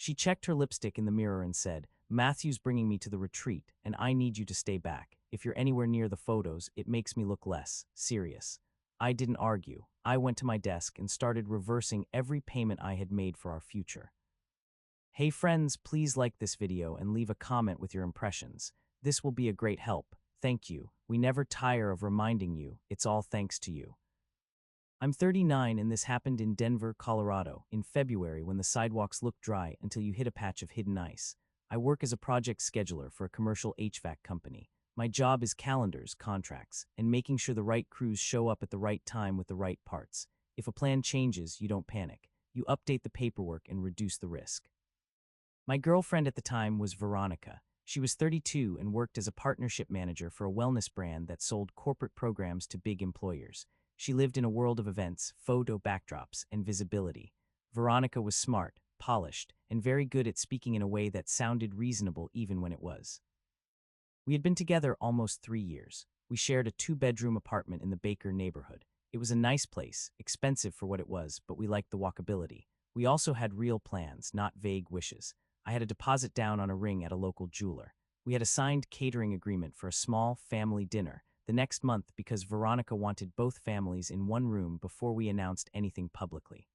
She checked her lipstick in the mirror and said, "Matthew's bringing me to the retreat, and I need you to stay back. If you're anywhere near the photos, it makes me look less serious." I didn't argue. I went to my desk and started reversing every payment I had made for our future. Hey friends, please like this video and leave a comment with your impressions. This will be a great help. Thank you. We never tire of reminding you, it's all thanks to you. I'm 39 and this happened in Denver, Colorado, in February when the sidewalks look dry until you hit a patch of hidden ice. I work as a project scheduler for a commercial HVAC company. My job is calendars, contracts, and making sure the right crews show up at the right time with the right parts. If a plan changes, you don't panic. You update the paperwork and reduce the risk. My girlfriend at the time was Veronica. She was 32 and worked as a partnership manager for a wellness brand that sold corporate programs to big employers. She lived in a world of events, photo backdrops, and visibility. Veronica was smart, polished, and very good at speaking in a way that sounded reasonable even when it was. We had been together almost 3 years. We shared a 2-bedroom apartment in the Baker neighborhood. It was a nice place, expensive for what it was, but we liked the walkability. We also had real plans, not vague wishes. I had a deposit down on a ring at a local jeweler. We had a signed catering agreement for a small family dinner the next month because Veronica wanted both families in one room before we announced anything publicly.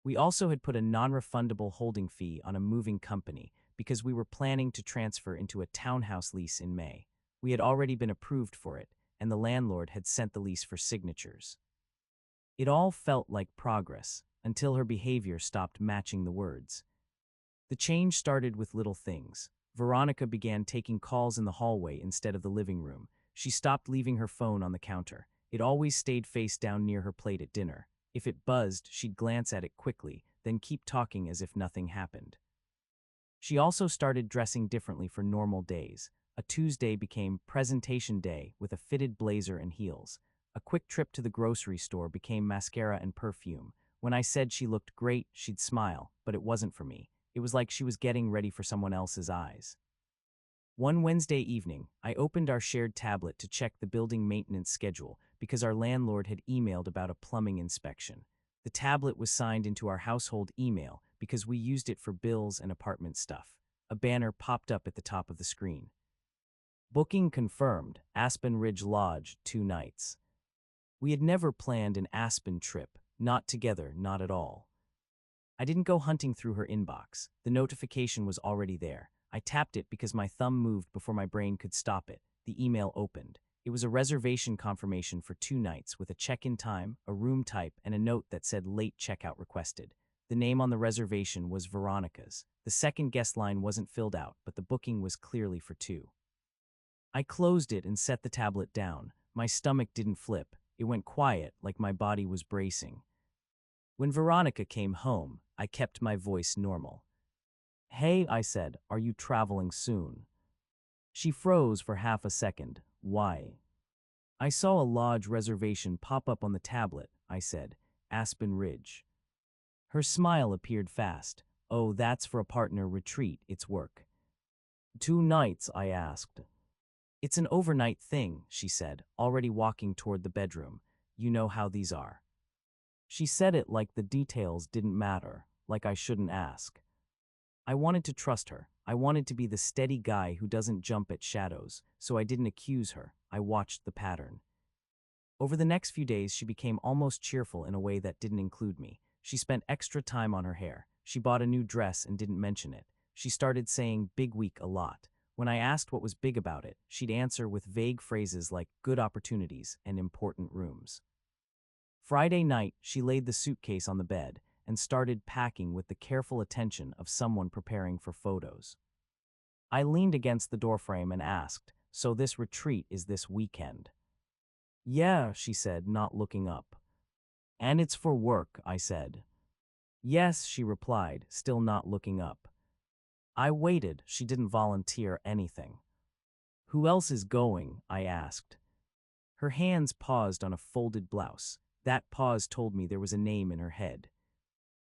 We also had put a non-refundable holding fee on a moving company because we were planning to transfer into a townhouse lease in May. We had already been approved for it, and the landlord had sent the lease for signatures. It all felt like progress until her behavior stopped matching the words. The change started with little things. Veronica began taking calls in the hallway instead of the living room. She stopped leaving her phone on the counter. It always stayed face down near her plate at dinner. If it buzzed, she'd glance at it quickly, then keep talking as if nothing happened. She also started dressing differently for normal days. A Tuesday became presentation day with a fitted blazer and heels. A quick trip to the grocery store became mascara and perfume. When I said she looked great, she'd smile, but it wasn't for me. It was like she was getting ready for someone else's eyes. One Wednesday evening, I opened our shared tablet to check the building maintenance schedule because our landlord had emailed about a plumbing inspection. The tablet was signed into our household email because we used it for bills and apartment stuff. A banner popped up at the top of the screen. Booking confirmed, Aspen Ridge Lodge, 2 nights. We had never planned an Aspen trip, not together, not at all. I didn't go hunting through her inbox. The notification was already there. I tapped it because my thumb moved before my brain could stop it. The email opened. It was a reservation confirmation for 2 nights with a check-in time, a room type, and a note that said late checkout requested. The name on the reservation was Veronica's. The second guest line wasn't filled out, but the booking was clearly for 2. I closed it and set the tablet down. My stomach didn't flip. It went quiet, like my body was bracing. When Veronica came home, I kept my voice normal. "Hey," I said, "are you traveling soon?" She froze for half a second. "Why?" "I saw a lodge reservation pop up on the tablet," I said. "Aspen Ridge." Her smile appeared fast. "Oh, that's for a partner retreat, it's work." "2 nights, I asked. "It's an overnight thing," she said, already walking toward the bedroom. "You know how these are." She said it like the details didn't matter, like I shouldn't ask. I wanted to trust her. I wanted to be the steady guy who doesn't jump at shadows, so I didn't accuse her. I watched the pattern. Over the next few days, she became almost cheerful in a way that didn't include me. She spent extra time on her hair. She bought a new dress and didn't mention it. She started saying "big week" a lot. When I asked what was big about it, she'd answer with vague phrases like good opportunities and important rooms. Friday night, she laid the suitcase on the bed and started packing with the careful attention of someone preparing for photos. I leaned against the doorframe and asked, "So this retreat is this weekend?" "Yeah," she said, not looking up. "And it's for work," I said. "Yes," she replied, still not looking up. I waited. She didn't volunteer anything. "Who else is going?" I asked. Her hands paused on a folded blouse. That pause told me there was a name in her head.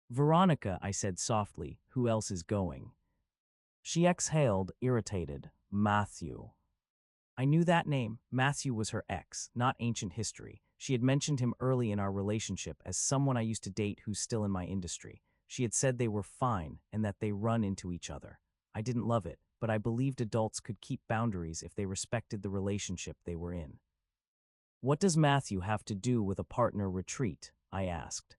"Veronica," I said softly. "Who else is going?" She exhaled, irritated. "Matthew." I knew that name. Matthew was her ex, not ancient history. She had mentioned him early in our relationship as someone I used to date who's still in my industry. She had said they were fine and that they run into each other. I didn't love it, but I believed adults could keep boundaries if they respected the relationship they were in. "What does Matthew have to do with a partner retreat?" I asked.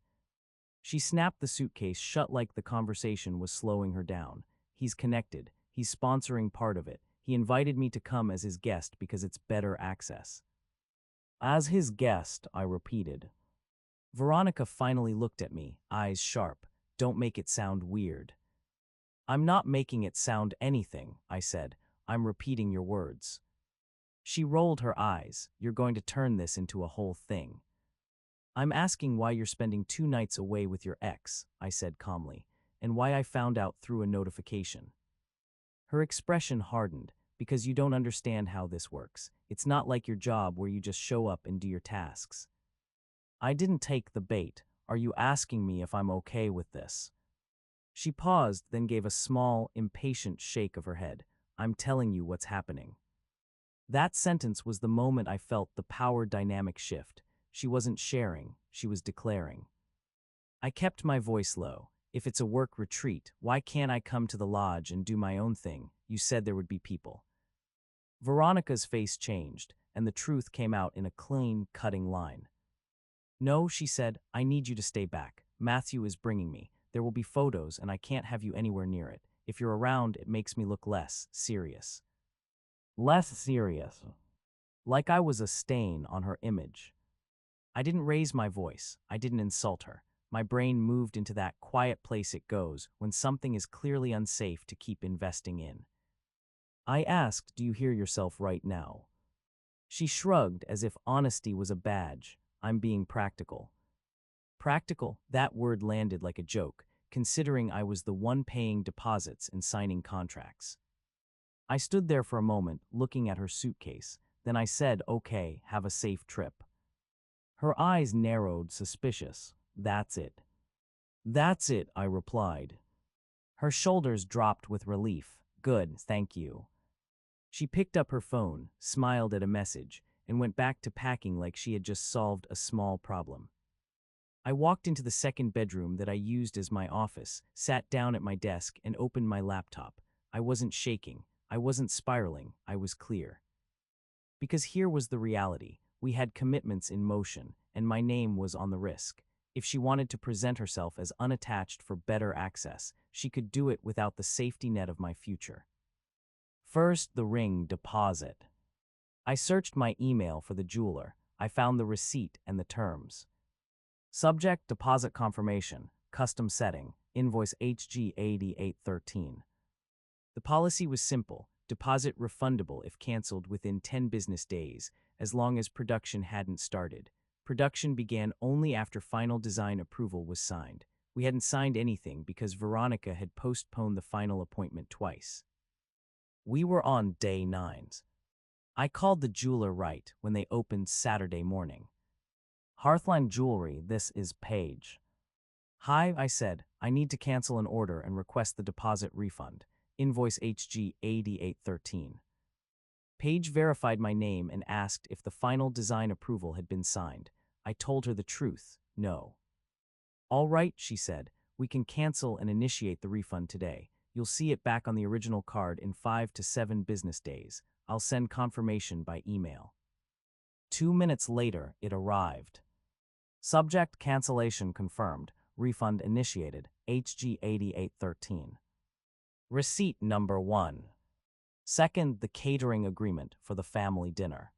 She snapped the suitcase shut like the conversation was slowing her down. "He's connected. He's sponsoring part of it. He invited me to come as his guest because it's better access." "As his guest," I repeated. Veronica finally looked at me, eyes sharp. "Don't make it sound weird." "I'm not making it sound anything," I said. "I'm repeating your words." She rolled her eyes. "You're going to turn this into a whole thing." "I'm asking why you're spending 2 nights away with your ex," I said calmly, "and why I found out through a notification." Her expression hardened. "Because you don't understand how this works. It's not like your job where you just show up and do your tasks." I didn't take the bait. "Are you asking me if I'm okay with this?" She paused, then gave a small, impatient shake of her head. "I'm telling you what's happening." That sentence was the moment I felt the power dynamic shift. She wasn't sharing, she was declaring. I kept my voice low. "If it's a work retreat, why can't I come to the lodge and do my own thing? You said there would be people." Veronica's face changed, and the truth came out in a clean, cutting line. "No," she said, "I need you to stay back. Matthew is bringing me. There will be photos, and I can't have you anywhere near it. If you're around, it makes me look less serious." Less serious. Like I was a stain on her image. I didn't raise my voice. I didn't insult her. My brain moved into that quiet place it goes when something is clearly unsafe to keep investing in. I asked, "Do you hear yourself right now?" She shrugged as if honesty was a badge. "I'm being practical." Practical, that word landed like a joke, considering I was the one paying deposits and signing contracts. I stood there for a moment, looking at her suitcase. Then I said, "Okay, have a safe trip." Her eyes narrowed, suspicious. "That's it." "That's it," I replied. Her shoulders dropped with relief. "Good, thank you." She picked up her phone, smiled at a message, and went back to packing like she had just solved a small problem. I walked into the second bedroom that I used as my office, sat down at my desk, and opened my laptop. I wasn't shaking. I wasn't spiraling. I was clear. Because here was the reality. We had commitments in motion, and my name was on the risk. If she wanted to present herself as unattached for better access, she could do it without the safety net of my future. First, the ring deposit. I searched my email for the jeweler. I found the receipt and the terms. Subject: deposit confirmation, custom setting, invoice HG8813. The policy was simple: deposit refundable if canceled within 10 business days, as long as production hadn't started. Production began only after final design approval was signed. We hadn't signed anything because Veronica had postponed the final appointment twice. We were on day 9. I called the jeweler right when they opened Saturday morning. "Hearthline Jewelry, this is Paige." "Hi," I said. "I need to cancel an order and request the deposit refund. Invoice HG8813. Paige verified my name and asked if the final design approval had been signed. I told her the truth: no. "All right," she said. "We can cancel and initiate the refund today. You'll see it back on the original card in 5 to 7 business days. I'll send confirmation by email." 2 minutes later, it arrived. Subject: cancellation confirmed. Refund initiated. HG8813. Receipt number 1. Second, the catering agreement for the family dinner.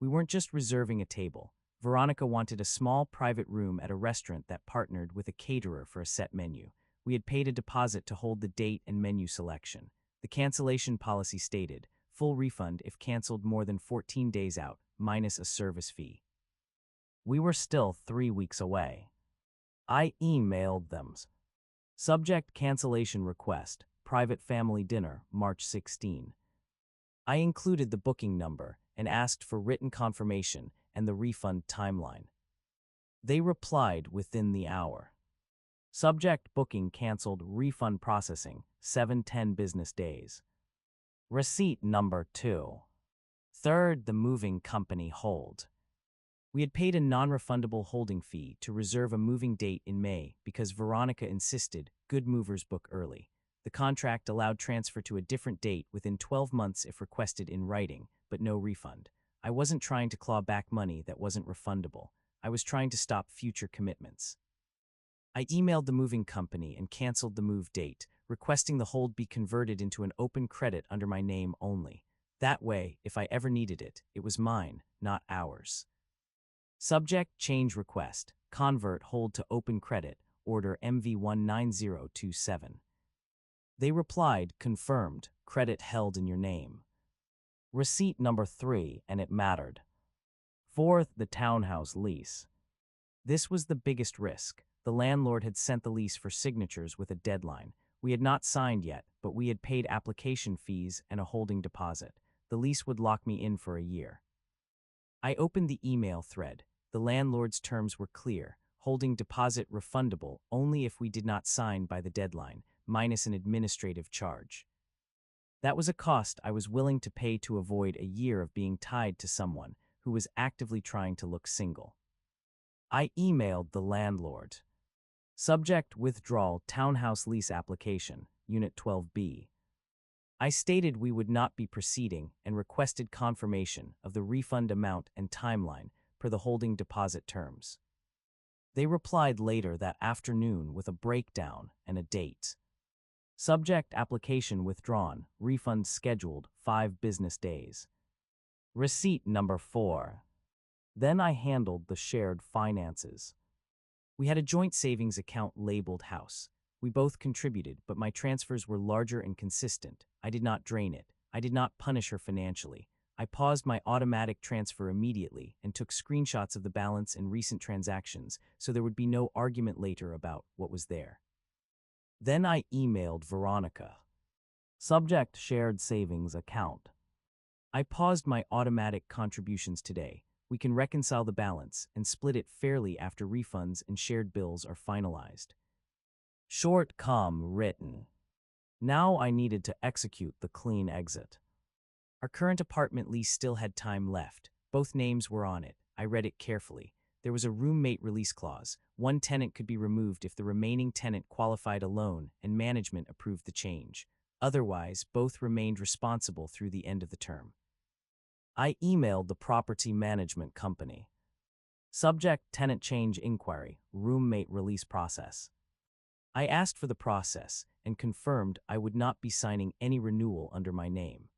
We weren't just reserving a table. Veronica wanted a small private room at a restaurant that partnered with a caterer for a set menu. We had paid a deposit to hold the date and menu selection. The cancellation policy stated, full refund if canceled more than 14 days out, minus a service fee. We were still 3 weeks away. I emailed them. Subject: cancellation request, private family dinner, March 16. I included the booking number and asked for written confirmation and the refund timeline. They replied within the hour. Subject: booking canceled, refund processing, 7-10 business days. Receipt number 2. Third, the moving company hold. We had paid a non-refundable holding fee to reserve a moving date in May because Veronica insisted good movers book early. The contract allowed transfer to a different date within 12 months if requested in writing, but no refund. I wasn't trying to claw back money that wasn't refundable. I was trying to stop future commitments. I emailed the moving company and canceled the move date, requesting the hold be converted into an open credit under my name only. That way, if I ever needed it, it was mine, not ours. Subject change request, convert hold to open credit, order MV19027. They replied, confirmed, credit held in your name. Receipt number 3, and it mattered. Fourth, the townhouse lease. This was the biggest risk. The landlord had sent the lease for signatures with a deadline. We had not signed yet, but we had paid application fees and a holding deposit. The lease would lock me in for a year. I opened the email thread. The landlord's terms were clear. Holding deposit refundable only if we did not sign by the deadline, minus an administrative charge. That was a cost I was willing to pay to avoid a year of being tied to someone who was actively trying to look single. I emailed the landlord. Subject withdrawal townhouse lease application, Unit 12B. I stated we would not be proceeding and requested confirmation of the refund amount and timeline per the holding deposit terms. They replied later that afternoon with a breakdown and a date. Subject application withdrawn, refund scheduled 5 business days. Receipt number 4. Then I handled the shared finances. We had a joint savings account labeled house. We both contributed, but my transfers were larger and consistent. I did not drain it. I did not punish her financially. I paused my automatic transfer immediately and took screenshots of the balance and recent transactions so there would be no argument later about what was there. Then I emailed Veronica. Subject shared savings account. I paused my automatic contributions today. We can reconcile the balance and split it fairly after refunds and shared bills are finalized. Short written. Now I needed to execute the clean exit. Our current apartment lease still had time left. Both names were on it. I read it carefully. There was a roommate release clause. One tenant could be removed if the remaining tenant qualified a loan and management approved the change. Otherwise, both remained responsible through the end of the term. I emailed the property management company. Subject tenant change inquiry, roommate release process. I asked for the process and confirmed I would not be signing any renewal under my name.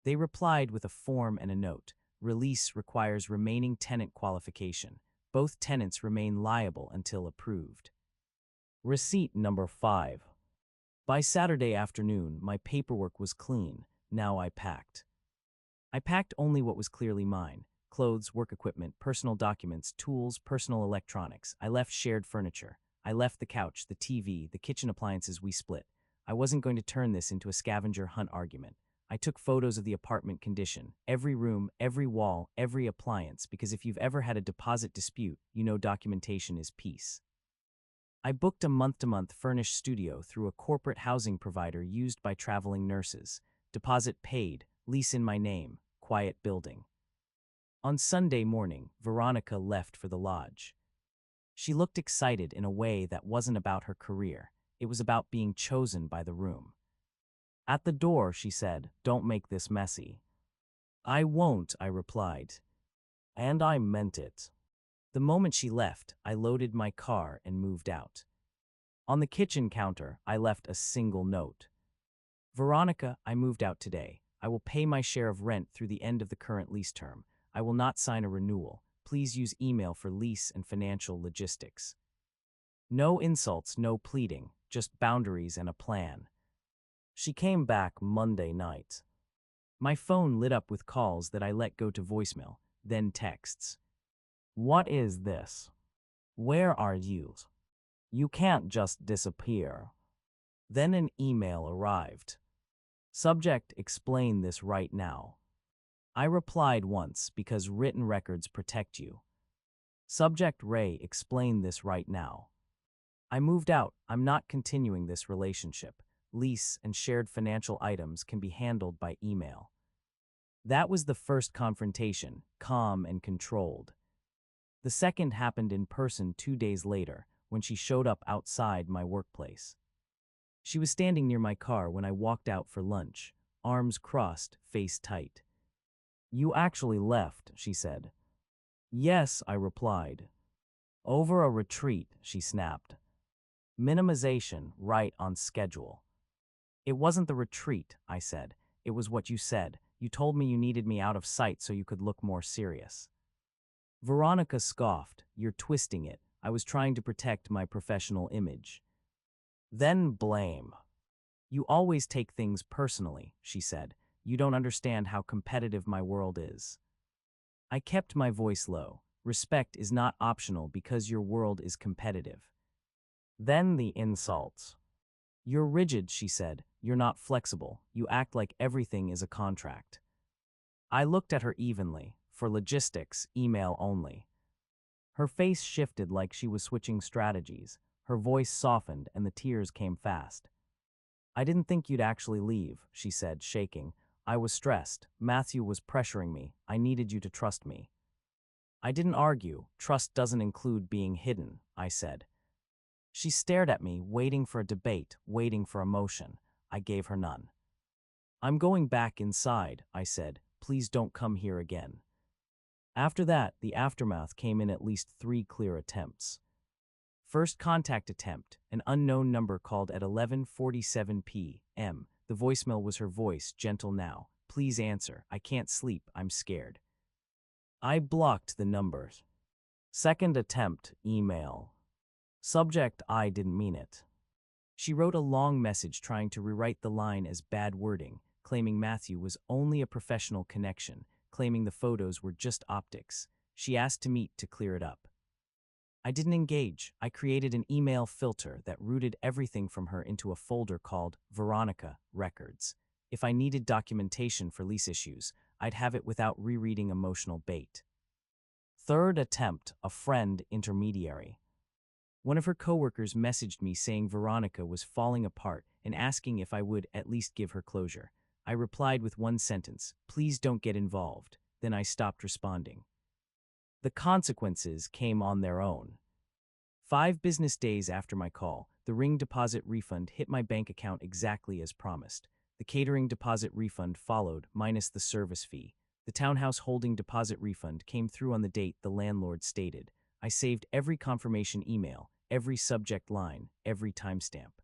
They replied with a form and a note. Release requires remaining tenant qualification. Both tenants remain liable until approved. Receipt number 5. By Saturday afternoon, my paperwork was clean. Now I packed. I packed only what was clearly mine: clothes, work equipment, personal documents, tools, personal electronics. I left shared furniture. I left the couch, the TV, the kitchen appliances we split. I wasn't going to turn this into a scavenger hunt argument. I took photos of the apartment condition, every room, every wall, every appliance, because if you've ever had a deposit dispute, you know documentation is peace. I booked a month-to-month furnished studio through a corporate housing provider used by traveling nurses. Deposit paid, lease in my name, quiet building. On Sunday morning, Veronica left for the lodge. She looked excited in a way that wasn't about her career. It was about being chosen by the room. At the door, she said, "Don't make this messy." "I won't," I replied. And I meant it. The moment she left, I loaded my car and moved out. On the kitchen counter, I left a single note. "Veronica, I moved out today. I will pay my share of rent through the end of the current lease term. I will not sign a renewal. Please use email for lease and financial logistics." No insults, no pleading, just boundaries and a plan. She came back Monday night. My phone lit up with calls that I let go to voicemail, then texts. "What is this? Where are you? You can't just disappear." Then an email arrived. Subject, explain this right now. I replied once because written records protect you. Subject, Ray, explain this right now. I moved out. I'm not continuing this relationship. Lease and shared financial items can be handled by email. That was the first confrontation, calm and controlled. The second happened in person 2 days later, when she showed up outside my workplace. She was standing near my car when I walked out for lunch, arms crossed, face tight. "You actually left," she said. "Yes," I replied. "Over a retreat," she snapped. "Minimization, right on schedule." "It wasn't the retreat," I said. "It was what you said. You told me you needed me out of sight so you could look more serious." Veronica scoffed. "You're twisting it. I was trying to protect my professional image." "Then blame." "You always take things personally," she said. "You don't understand how competitive my world is." I kept my voice low. Respect is not optional because your world is competitive. Then the insults. "You're rigid," she said. "You're not flexible. You act like everything is a contract." I looked at her evenly. For logistics, email only. Her face shifted like she was switching strategies. Her voice softened and the tears came fast. "I didn't think you'd actually leave," she said, shaking. "I was stressed. Matthew was pressuring me. I needed you to trust me." I didn't argue. "Trust doesn't include being hidden," I said. She stared at me, waiting for a debate, waiting for emotion. I gave her none. "I'm going back inside," I said. "Please don't come here again." After that, the aftermath came in at least 3 clear attempts. First contact attempt, an unknown number called at 11:47 p.m. The voicemail was her voice, gentle now. "Please answer. I can't sleep. I'm scared." I blocked the numbers. Second attempt, email. Subject, "I didn't mean it." She wrote a long message trying to rewrite the line as bad wording, claiming Matthew was only a professional connection, claiming the photos were just optics. She asked to meet to clear it up. I didn't engage. I created an email filter that routed everything from her into a folder called Veronica Records. If I needed documentation for lease issues, I'd have it without rereading emotional bait. Third attempt, a friend intermediary. One of her coworkers messaged me saying Veronica was falling apart and asking if I would at least give her closure. I replied with one sentence, "Please don't get involved." Then I stopped responding. The consequences came on their own. 5 business days after my call, the ring deposit refund hit my bank account exactly as promised. The catering deposit refund followed, minus the service fee. The townhouse holding deposit refund came through on the date the landlord stated. I saved every confirmation email, every subject line, every timestamp.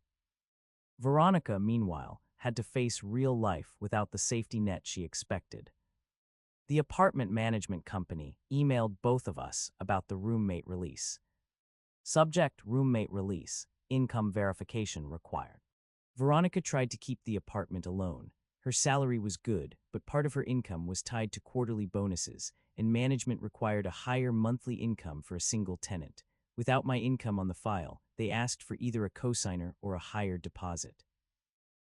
Veronica, meanwhile, had to face real life without the safety net she expected. The apartment management company emailed both of us about the roommate release. Subject, roommate release, income verification required. Veronica tried to keep the apartment alone. Her salary was good, but part of her income was tied to quarterly bonuses, and management required a higher monthly income for a single tenant. Without my income on the file, they asked for either a cosigner or a higher deposit.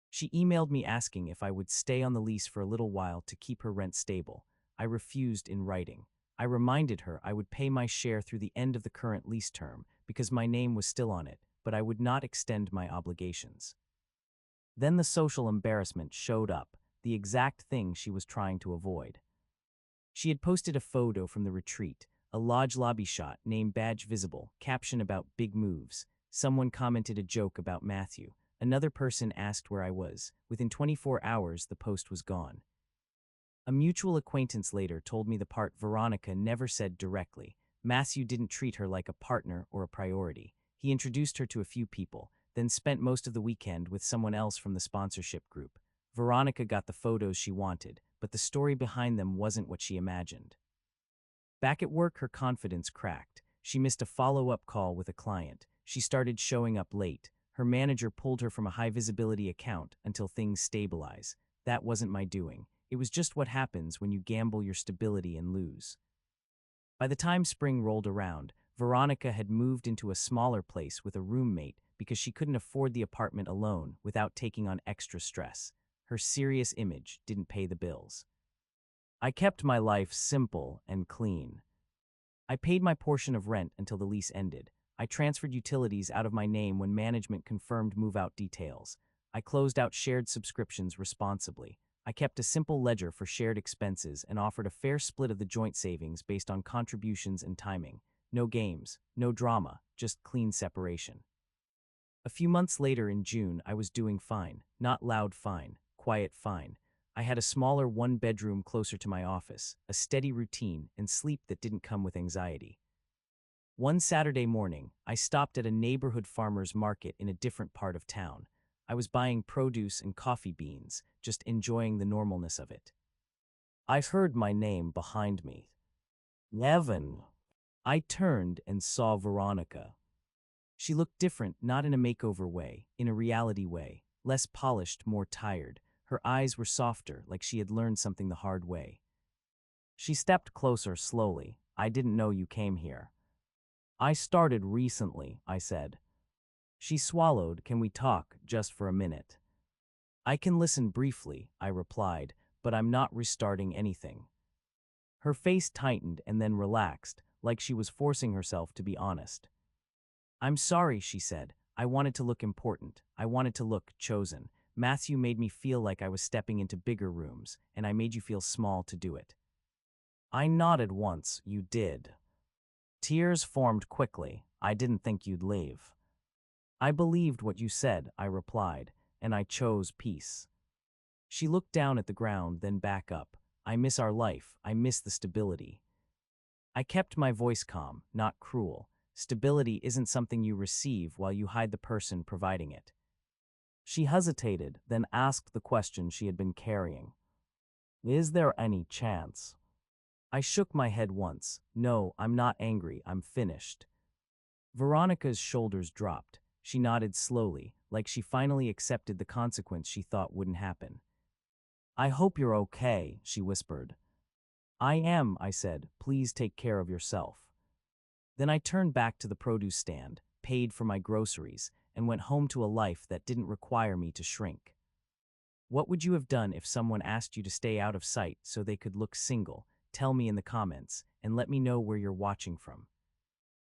She emailed me asking if I would stay on the lease for a little while to keep her rent stable. I refused in writing. I reminded her I would pay my share through the end of the current lease term because my name was still on it, but I would not extend my obligations. Then the social embarrassment showed up, the exact thing she was trying to avoid. She had posted a photo from the retreat, a lodge lobby shot, name badge visible, caption about big moves. Someone commented a joke about Matthew. Another person asked where I was. Within 24 hours, the post was gone. A mutual acquaintance later told me the part Veronica never said directly. Matthew didn't treat her like a partner or a priority. He introduced her to a few people, then spent most of the weekend with someone else from the sponsorship group. Veronica got the photos she wanted, but the story behind them wasn't what she imagined. Back at work, her confidence cracked. She missed a follow-up call with a client. She started showing up late. Her manager pulled her from a high-visibility account until things stabilize. That wasn't my doing. It was just what happens when you gamble your stability and lose. By the time spring rolled around, Veronica had moved into a smaller place with a roommate because she couldn't afford the apartment alone without taking on extra stress. Her serious image didn't pay the bills. I kept my life simple and clean. I paid my portion of rent until the lease ended. I transferred utilities out of my name when management confirmed move-out details. I closed out shared subscriptions responsibly. I kept a simple ledger for shared expenses and offered a fair split of the joint savings based on contributions and timing. No games, no drama, just clean separation. A few months later in June, I was doing fine. Not loud fine, quiet fine. I had a smaller one-bedroom closer to my office, a steady routine, and sleep that didn't come with anxiety. One Saturday morning, I stopped at a neighborhood farmer's market in a different part of town. I was buying produce and coffee beans, just enjoying the normalness of it. I heard my name behind me. Evan. I turned and saw Veronica. She looked different, not in a makeover way, in a reality way, less polished, more tired. Her eyes were softer, like she had learned something the hard way. She stepped closer slowly. I didn't know you came here. I started recently, I said. She swallowed. Can we talk just for a minute? I can listen briefly, I replied, but I'm not restarting anything. Her face tightened and then relaxed, like she was forcing herself to be honest. I'm sorry, she said. I wanted to look important. I wanted to look chosen. Matthew made me feel like I was stepping into bigger rooms, and I made you feel small to do it. I nodded once. You did. Tears formed quickly. I didn't think you'd leave. I believed what you said, I replied, and I chose peace. She looked down at the ground, then back up. I miss our life. I miss the stability. I kept my voice calm, not cruel. Stability isn't something you receive while you hide the person providing it. She hesitated, then asked the question she had been carrying. Is there any chance? I shook my head once. No, I'm not angry. I'm finished. Veronica's shoulders dropped. She nodded slowly, like she finally accepted the consequence she thought wouldn't happen. I hope you're okay, she whispered. I am, I said. Please take care of yourself. Then I turned back to the produce stand, paid for my groceries, and went home to a life that didn't require me to shrink. What would you have done if someone asked you to stay out of sight so they could look single? Tell me in the comments, and let me know where you're watching from.